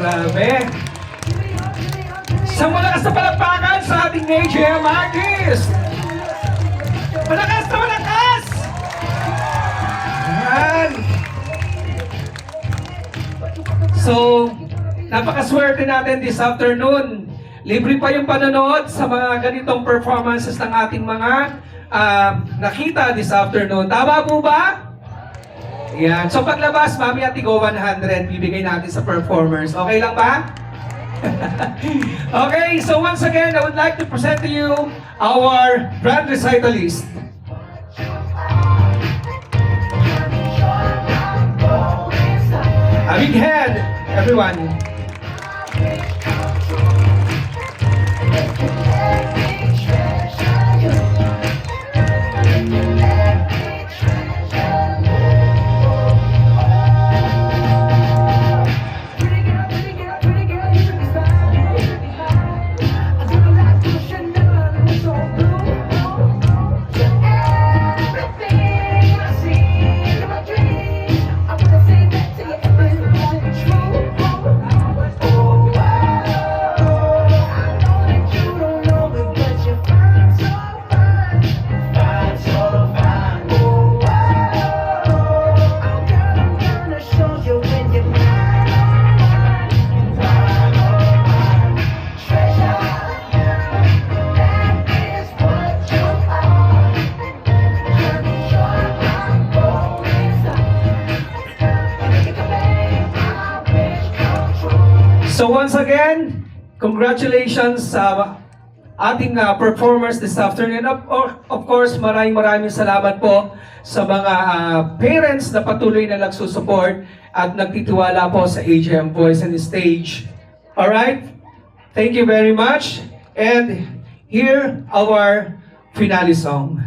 Grabe. Isang malakas na palakpakan sa ating AJM artist. Malakas na malakas! Yan. So, napakaswerte natin this afternoon. Libre pa yung panonood sa mga ganitong performances ng ating mga nakita this afternoon. Tama po ba? Yan. So paglabas, mami at tigo 100 bibigay natin sa performers. Okay lang ba? Okay, so once again, I would like to present to you our brand recitalist. A big hand, everyone. So once again, congratulations sa ating performers this afternoon. Of course, maraming salamat po sa mga parents na patuloy na nagsusupport at nagtitiwala po sa AJM Voice and Stage. Alright? Thank you very much. And here, our finale song.